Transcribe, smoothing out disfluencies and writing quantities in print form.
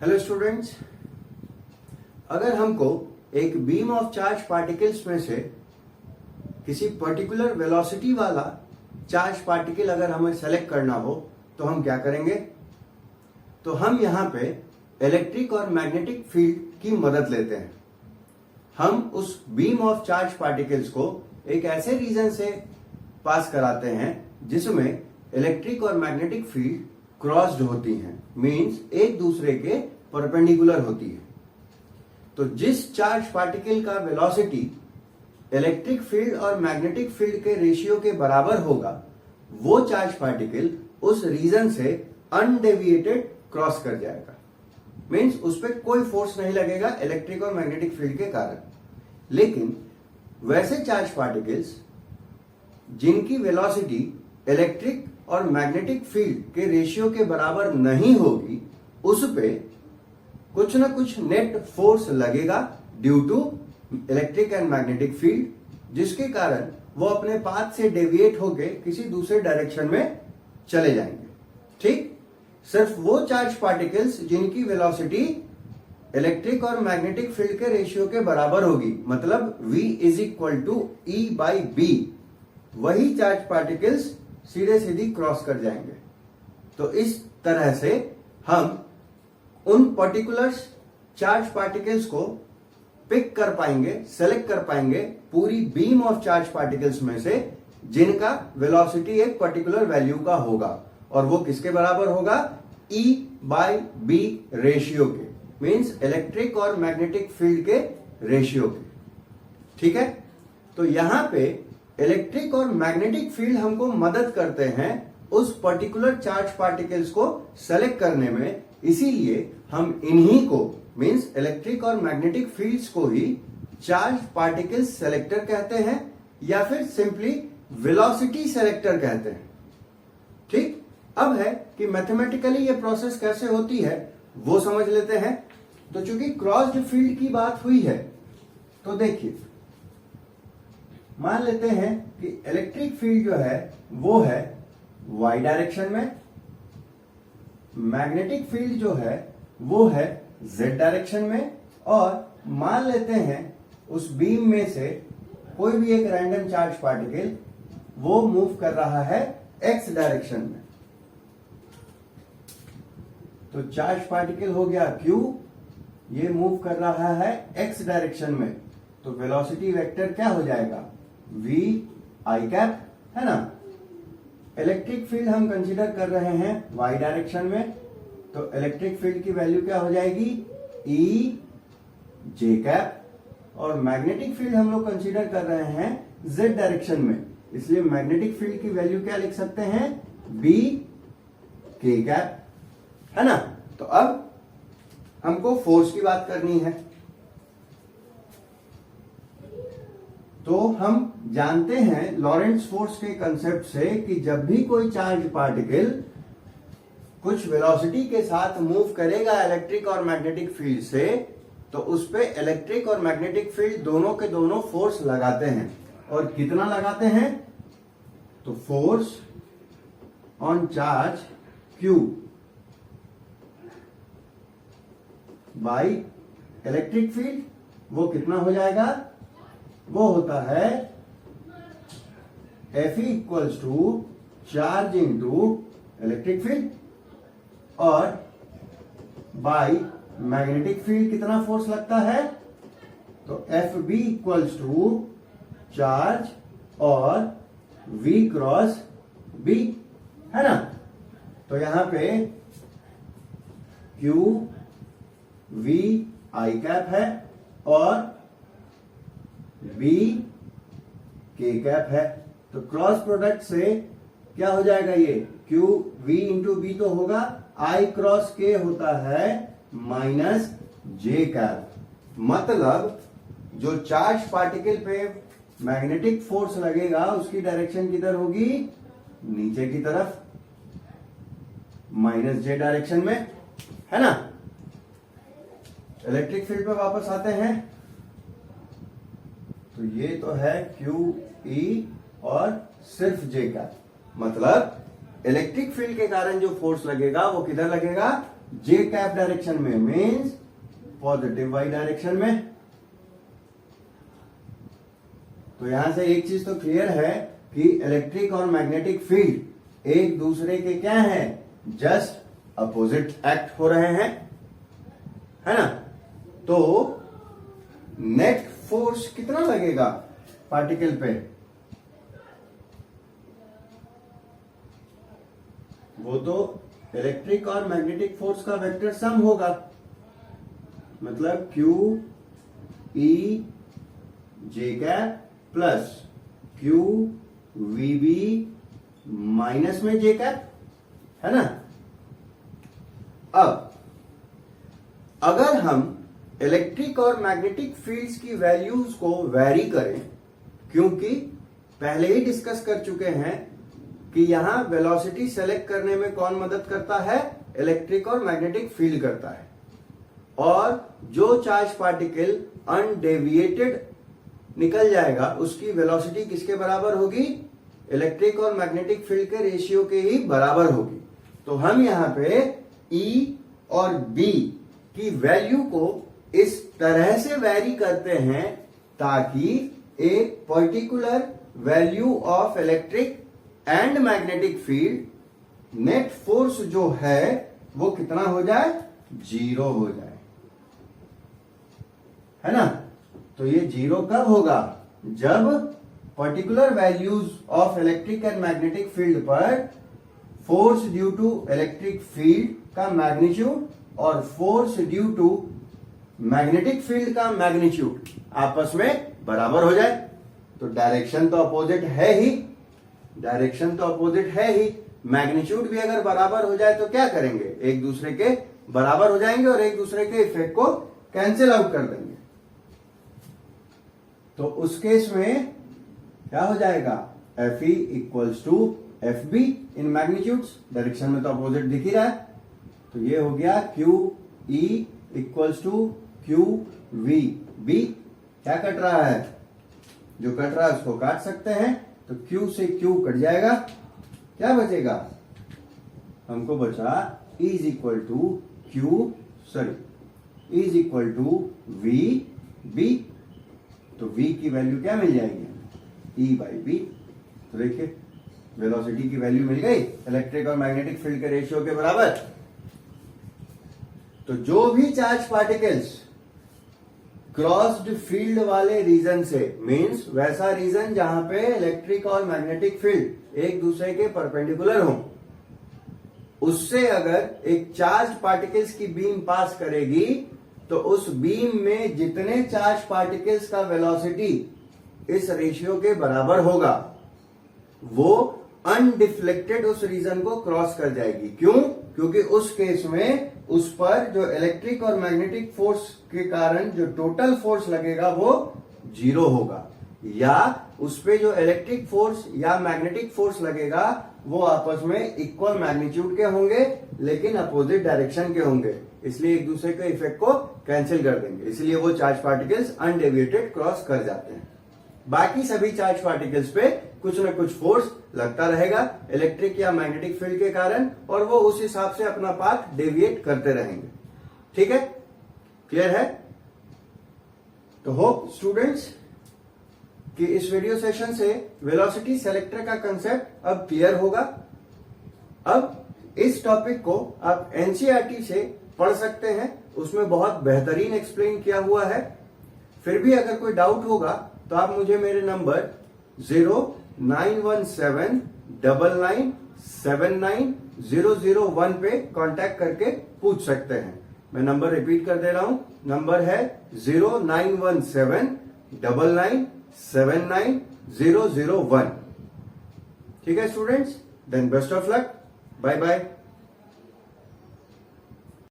Hello students, अगर हमको एक बीम ऑफ चार्ज पार्टिकल्स में से किसी पर्टिकुलर वेलोसिटी वाला चार्ज पार्टिकल अगर हमें सेलेक्ट करना हो तो हम क्या करेंगे। तो हम यहाँ पे इलेक्ट्रिक और मैग्नेटिक फील्ड की मदद लेते हैं। हम उस बीम ऑफ चार्ज पार्टिकल्स को एक ऐसे रीजन से पास कराते हैं जिसमें इलेक्ट्रिक और मैग्नेटिक फील्ड क्रॉस्ड होती हैं, मींस एक दूसरे के परपेंडिकुलर होती है। तो जिस चार्ज पार्टिकल का वेलोसिटी इलेक्ट्रिक फील्ड और मैग्नेटिक फील्ड के रेशियो के बराबर होगा, वो चार्ज पार्टिकल उस रीजन से अनडेविएटेड क्रॉस कर जाएगा। मींस उस पर कोई फोर्स नहीं लगेगा इलेक्ट्रिक और मैग्नेटिक फील्ड के कारण। लेकिन वैसे चार्ज पार्टिकल्स जिनकी वेलोसिटी इलेक्ट्रिक और मैग्नेटिक फील्ड के रेशियो के बराबर नहीं होगी, उस पे कुछ ना कुछ नेट फोर्स लगेगा due to electric and magnetic field, जिसके कारण वो अपने पाथ से डेविएट होके किसी दूसरे डायरेक्शन में चले जाएंगे। ठीक, सिर्फ वो चार्ज पार्टिकल्स जिनकी वेलोसिटी इलेक्ट्रिक और मैग्नेटिक फील्ड के रेशियो के बराबर होगी, मतलब V = E/B, वही चार्ज पार्टिकल्स सीधे सीधी क्रॉस कर जाएंगे। तो इस तरह से हम उन पर्टिकुलर चार्ज पार्टिकल्स को पिक कर पाएंगे, सेलेक्ट कर पाएंगे पूरी बीम ऑफ चार्ज पार्टिकल्स में से जिनका वेलोसिटी एक पर्टिकुलर वैल्यू का होगा, और वो किसके बराबर होगा? E/B रेशियो के, मींस इलेक्ट्रिक और मैग्नेटिक फील्ड के रेशियो के। ठीक है, तो यहां पे इलेक्ट्रिक और मैग्नेटिक फील्ड हमको मदद करते हैं उस पर्टिकुलर चार्ज पार्टिकल्स को सेलेक्ट करने में। इसीलिए हम इन्हीं को, मींस इलेक्ट्रिक और मैग्नेटिक फील्ड्स को ही चार्ज पार्टिकल सेलेक्टर कहते हैं, या फिर सिंपली वेलोसिटी सेलेक्टर कहते हैं। ठीक, अब है कि मैथमेटिकली ये प्रोसेस कैसे होती है वो समझ लेते हैं। तो चूंकि क्रॉस्ड फील्ड की बात हुई है, तो देखिए, मान लेते हैं कि इलेक्ट्रिक फील्ड जो है वो है y डायरेक्शन में, मैग्नेटिक फील्ड जो है वो है z डायरेक्शन में, और मान लेते हैं उस बीम में से कोई भी एक रैंडम चार्ज पार्टिकल वो मूव कर रहा है x डायरेक्शन में। तो चार्ज पार्टिकल हो गया Q, ये मूव कर रहा है x डायरेक्शन में, तो वेलोसिटी वेक्टर क्या हो जाएगा? V_i, है ना। इलेक्ट्रिक फील्ड हम कंसीडर कर रहे हैं y डायरेक्शन में, तो इलेक्ट्रिक फील्ड की वैल्यू क्या हो जाएगी? E_j, और मैग्नेटिक फील्ड हम लोग कंसीडर कर रहे हैं z डायरेक्शन में, इसलिए मैग्नेटिक फील्ड की वैल्यू क्या लिख सकते हैं? B_k, है ना। तो अब हमको फोर्स की बात करनी है। तो हम जानते हैं लॉरेंट्ज फोर्स के कंसेप्ट से कि जब भी कोई चार्ज पार्टिकल कुछ वेलोसिटी के साथ मूव करेगा इलेक्ट्रिक और मैग्नेटिक फील्ड से, तो उस पे इलेक्ट्रिक और मैग्नेटिक फील्ड दोनों के दोनों फोर्स लगाते हैं। और कितना लगाते हैं? तो force on charge Q by electric field, वो कितना हो जाएगा? वो होता है F = charge into electric field, और बाई मैग्नेटिक फील्ड कितना फोर्स लगता है? तो FB = चार्ज और V×B, है ना। तो यहां पे Q V_i है और B_k है। तो क्रॉस प्रोडक्ट से क्या हो जाएगा? ये Q V×B तो होगा, I×K होता है -j। मतलब जो चार्ज पार्टिकल पे मैग्नेटिक फोर्स लगेगा उसकी डायरेक्शन किधर होगी? नीचे की तरफ, -j डायरेक्शन में, है ना। इलेक्ट्रिक फील्ड पे वापस आते हैं, तो ये तो है QE और सिर्फ J का, मतलब इलेक्ट्रिक फील्ड के कारण जो फोर्स लगेगा वो किधर लगेगा? जे कैप डायरेक्शन में मीन्स पॉजिटिव वाई डायरेक्शन में। तो यहां से एक चीज तो क्लियर है कि इलेक्ट्रिक और मैग्नेटिक फील्ड एक दूसरे के क्या है, जस्ट अपोजिट एक्ट हो रहे हैं, है ना। तो नेट फोर्स कितना लगेगा पार्टिकल पे, वो तो इलेक्ट्रिक और मैग्नेटिक फोर्स का वेक्टर सम होगा, मतलब Q E J cap plus Q VB minus में J कैप, है ना। अब अगर हम इलेक्ट्रिक और मैग्नेटिक फील्ड्स की वैल्यूज को वैरी करें, क्योंकि पहले ही डिस्कस कर चुके हैं कि यहां वेलोसिटी सेलेक्ट करने में कौन मदद करता है, इलेक्ट्रिक और मैग्नेटिक फील्ड करता है। और जो चार्ज पार्टिकल अनडेविएटेड निकल जाएगा उसकी वेलोसिटी किसके बराबर होगी, इलेक्ट्रिक और मैग्नेटिक फील्ड के रेशियो के ही बराबर होगी। तो हम यहां पे E और B की वैल्यू को इस तरह से वैरी करते हैं ताकि एक particular value of electric and magnetic field net force जो है वो कितना हो जाए, 0 हो जाए, है ना। तो ये 0 कब होगा, जब particular values of electric and magnetic field पर force due to electric field का मैग्नीट्यूड और force due to magnetic field का मैग्नीट्यूड आपस में बराबर हो जाए। तो डायरेक्शन तो अपोजिट है ही, डायरेक्शन तो अपोजिट है ही, मैग्नीट्यूड भी अगर बराबर हो जाए तो क्या करेंगे, एक दूसरे के बराबर हो जाएंगे और एक दूसरे के इफेक्ट को कैंसिल आउट कर देंगे। तो उस केस में क्या हो जाएगा, Fe equals to Fb in magnitudes, direction में तो अपोजिट दिख ही रहा है। तो ये हो गया QE इक्वल्स टू QVB। क्या कट रहा है, जो कट रहा है उसको काट सकते हैं, तो Q से Q कट जाएगा, क्या बचेगा, हमको बचा E is equal to E is equal to VB। तो V की वैल्यू क्या मिल जाएगी, E बाई B। तो देखिए वेलोसिटी की वैल्यू मिल गई इलेक्ट्रिक और मैग्नेटिक फील्ड के रेशियो के बराबर। तो जो भी चार्ज पार्टिकल्स क्रॉस्ड फील्ड वाले रीजन से, मींस वैसा रीजन जहां पे इलेक्ट्रिक और मैग्नेटिक फील्ड एक दूसरे के परपेंडिकुलर हो, उससे अगर एक चार्ज पार्टिकल्स की बीम पास करेगी तो उस बीम में जितने चार्ज पार्टिकल्स का वेलोसिटी इस रेशियो के बराबर होगा वो अनडिफ्लेक्टेड उस रीजन को क्रॉस कर जाएगी। क्यों, क्योंकि उस केस में उस पर जो इलेक्ट्रिक और मैग्नेटिक फोर्स के कारण जो टोटल फोर्स लगेगा वो 0 होगा, या उस पे जो इलेक्ट्रिक फोर्स या मैग्नेटिक फोर्स लगेगा वो आपस में इक्वल मैग्नीट्यूड के होंगे लेकिन अपोजिट डायरेक्शन के होंगे, इसलिए एक दूसरे के इफेक्ट को कैंसिल कर देंगे, इसलिए वो चार्ज पार्टिकल्स अनडेविएटेड क्रॉस कर जाते हैं। बाकी सभी चार्ज पार्टिकल्स पे कुछ न कुछ फोर्स लगता रहेगा इलेक्ट्रिक या मैग्नेटिक फील्ड के कारण, और वो उस हिसाब से अपना पाथ डेविएट करते रहेंगे। ठीक है, क्लियर है। तो होप स्टूडेंट्स कि इस वीडियो सेशन से वेलोसिटी सेलेक्टर का कंसेप्ट अब क्लियर होगा। अब इस टॉपिक को आप एनसीईआरटी से पढ़ सकते हैं, उसमें बहुत बेहतरीन एक्सप्लेन किया हुआ है। फिर भी अगर कोई डाउट होगा तो आप मुझे मेरे नंबर 0917997901 पे कांटेक्ट करके पूछ सकते हैं। मैं नंबर रिपीट कर दे रहा हूं, नंबर है 0917997901। ठीक है students, then best of luck, bye bye.